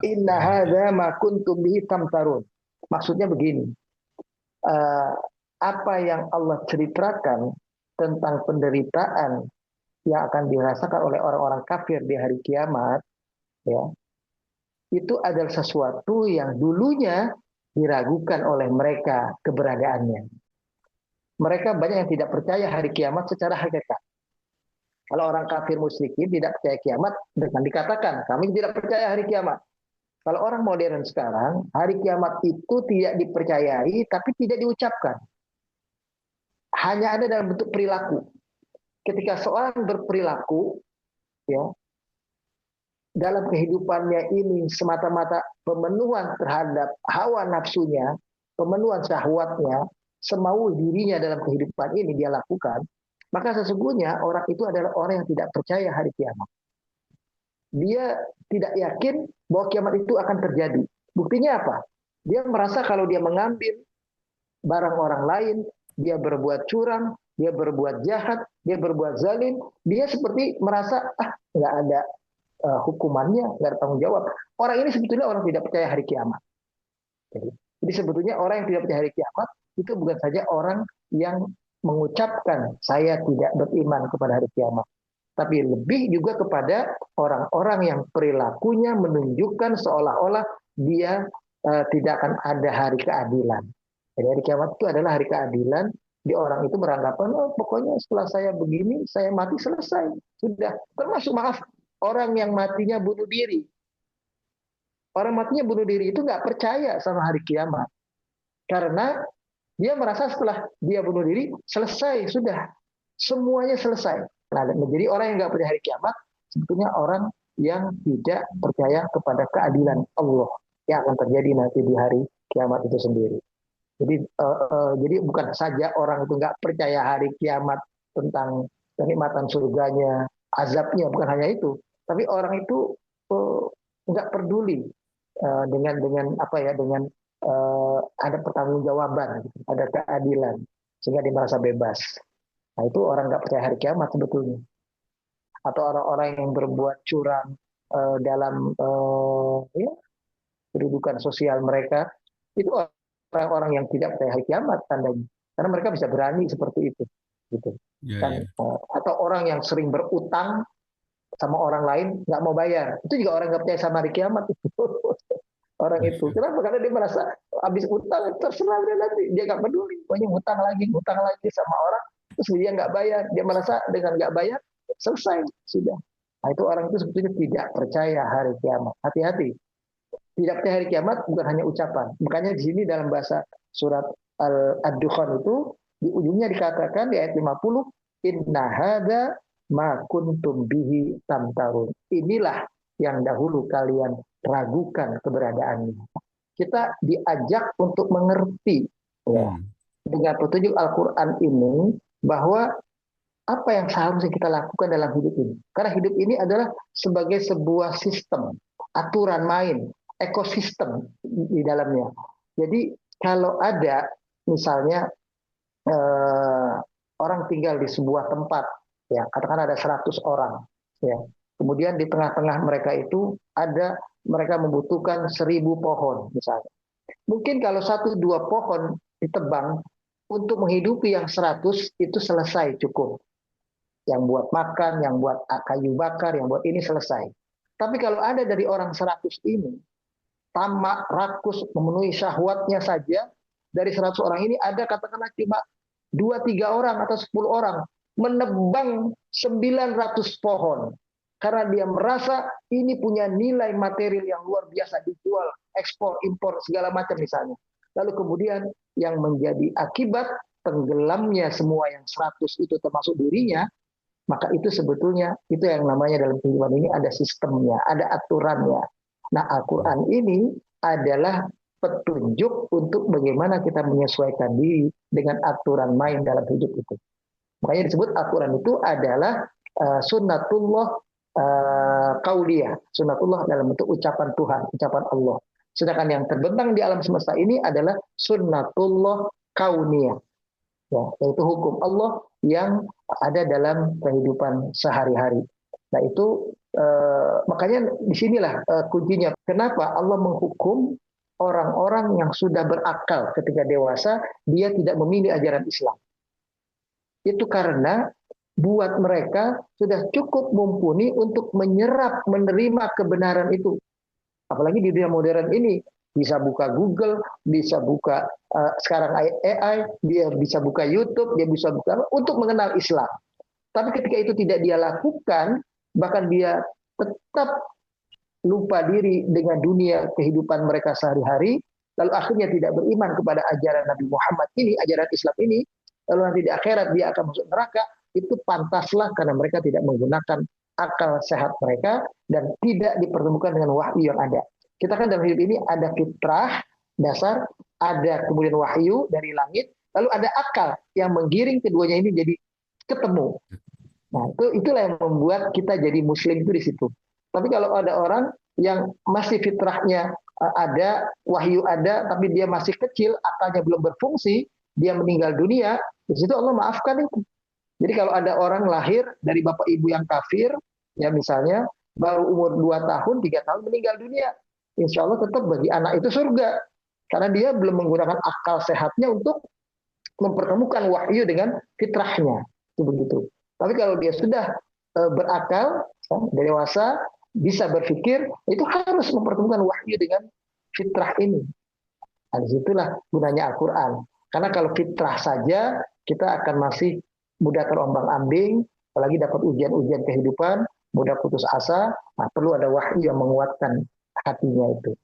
Inna hadza ma kuntum bihi tamtarun. Maksudnya begini, eh, apa yang Allah ceritakan tentang penderitaan yang akan dirasakan oleh orang-orang kafir di hari kiamat, ya, itu adalah sesuatu yang dulunya diragukan oleh mereka keberadaannya. Mereka banyak yang tidak percaya hari kiamat secara hakikat. Kalau orang kafir musyrikin tidak percaya kiamat, dengan dikatakan kami tidak percaya hari kiamat. Kalau orang modern sekarang, hari kiamat itu tidak dipercayai, tapi tidak diucapkan. Hanya ada dalam bentuk perilaku. Ketika seorang berperilaku, ya, dalam kehidupannya ini semata-mata pemenuhan terhadap hawa nafsunya, pemenuhan syahwatnya, semau dirinya dalam kehidupan ini dia lakukan, maka sesungguhnya orang itu adalah orang yang tidak percaya hari kiamat. Dia tidak yakin bahwa kiamat itu akan terjadi. Buktinya apa? Dia merasa kalau dia mengambil barang orang lain, dia berbuat curang, dia berbuat jahat, dia berbuat zalim, dia seperti merasa nggak ada hukumannya, nggak ada tanggung jawab. Orang ini sebetulnya orang tidak percaya hari kiamat. Jadi sebetulnya orang yang tidak percaya hari kiamat itu bukan saja orang yang mengucapkan saya tidak beriman kepada hari kiamat, tapi lebih juga kepada orang-orang yang perilakunya menunjukkan seolah-olah dia tidak akan ada hari keadilan. Jadi hari kiamat itu adalah hari keadilan. Di orang itu beranggapan, oh pokoknya setelah saya begini, saya mati selesai. Sudah. Termasuk maaf, orang yang matinya bunuh diri. Orang matinya bunuh diri itu nggak percaya sama hari kiamat. Karena dia merasa setelah dia bunuh diri, selesai, sudah. Semuanya selesai. Nah, menjadi orang yang nggak percaya hari kiamat, sebetulnya orang yang tidak percaya kepada keadilan Allah yang akan terjadi nanti di hari kiamat itu sendiri. Jadi bukan saja orang itu nggak percaya hari kiamat tentang kenikmatan surganya, azabnya, bukan hanya itu, tapi orang itu nggak peduli dengan apa ya, dengan ada pertanggungjawaban, gitu, ada keadilan, sehingga dia merasa bebas. Nah itu orang nggak percaya hari kiamat sebetulnya. Atau orang-orang yang berbuat curang dalam ya, kedudukan sosial mereka, itu orang-orang yang tidak percaya hari kiamat tandanya. Karena mereka bisa berani seperti itu, gitu. Ya, Kan, ya. atau orang yang sering berutang sama orang lain nggak mau bayar, itu juga orang nggak percaya sama hari kiamat itu. Orang itu, Masya kenapa? Karena dia merasa habis utang terserah dia nanti, dia nggak peduli, pokoknya utang lagi sama orang, terus dia nggak bayar, dia merasa dengan nggak bayar selesai sudah. Nah, itu orang itu sebetulnya tidak percaya hari kiamat. Hati-hati, tidak percaya hari kiamat bukan hanya ucapan. Makanya di sini dalam bahasa surat Ad-Dukhan itu di ujungnya dikatakan di ayat 50, inna hada ma kuntum bihi tamtarun. Inilah yang dahulu kalian ragukan keberadaannya. Kita diajak untuk mengerti, ya, Hmm. dengan petunjuk Al-Quran ini bahwa apa yang seharusnya kita lakukan dalam hidup ini. Karena hidup ini adalah sebagai sebuah sistem, aturan main, ekosistem di dalamnya. Jadi kalau ada misalnya eh, orang tinggal di sebuah tempat, ya katakan ada 100 orang, ya. Kemudian di tengah-tengah mereka itu ada mereka membutuhkan 1.000 pohon misalnya. Mungkin kalau satu dua pohon ditebang untuk menghidupi yang 100 itu selesai cukup, yang buat makan, yang buat kayu bakar, yang buat ini selesai. Tapi kalau ada dari orang 100 ini, tamak, rakus, memenuhi syahwatnya saja, dari 100 orang ini ada katakanlah cuma 2-3 orang atau 10 orang menebang 900 pohon. Karena dia merasa ini punya nilai material yang luar biasa, dijual, ekspor, impor, segala macam misalnya. Lalu kemudian yang menjadi akibat tenggelamnya semua yang 100 itu termasuk dirinya, maka itu sebetulnya itu yang namanya dalam kehidupan ini ada sistemnya, ada aturannya. Nah, Al-Quran ini adalah petunjuk untuk bagaimana kita menyesuaikan diri dengan aturan main dalam hidup itu. Makanya disebut Al-Quran itu adalah sunnatullah kauliyah, sunnatullah dalam bentuk ucapan Tuhan, ucapan Allah. Sedangkan yang terbentang di alam semesta ini adalah sunnatullah kauniyah, ya, yaitu hukum Allah yang ada dalam kehidupan sehari-hari. Nah itu Makanya disinilah kuncinya. Kenapa Allah menghukum orang-orang yang sudah berakal ketika dewasa, dia tidak memilih ajaran Islam. Itu karena buat mereka sudah cukup mumpuni untuk menyerap, menerima kebenaran itu. Apalagi di dunia modern ini, bisa buka Google, bisa buka sekarang AI, dia bisa buka YouTube, dia bisa buka untuk mengenal Islam. Tapi ketika itu tidak dia lakukan, bahkan dia tetap lupa diri dengan dunia kehidupan mereka sehari-hari, lalu akhirnya tidak beriman kepada ajaran Nabi Muhammad ini, ajaran Islam ini, lalu nanti di akhirat dia akan masuk neraka, itu pantaslah karena mereka tidak menggunakan akal sehat mereka dan tidak dipertemukan dengan wahyu yang ada. Kita kan dalam hidup ini ada fitrah dasar, ada kemudian wahyu dari langit, lalu ada akal yang menggiring keduanya ini jadi ketemu. Nah, itulah yang membuat kita jadi muslim itu di situ. Tapi kalau ada orang yang masih fitrahnya ada, wahyu ada, tapi dia masih kecil, akalnya belum berfungsi, dia meninggal dunia, di situ Allah maafkan itu. Jadi kalau ada orang lahir dari bapak ibu yang kafir, ya misalnya baru umur 2 tahun, 3 tahun meninggal dunia, insya Allah tetap bagi anak itu surga. Karena dia belum menggunakan akal sehatnya untuk mempertemukan wahyu dengan fitrahnya. Itu begitu. Tapi kalau dia sudah berakal, dewasa, bisa berpikir, itu harus mempertemukan wahyu dengan fitrah ini. Nah, disitulah gunanya Al-Quran. Karena kalau fitrah saja, kita akan masih mudah terombang-ambing, apalagi dapat ujian-ujian kehidupan, mudah putus asa, nah, perlu ada wahyu yang menguatkan hatinya itu.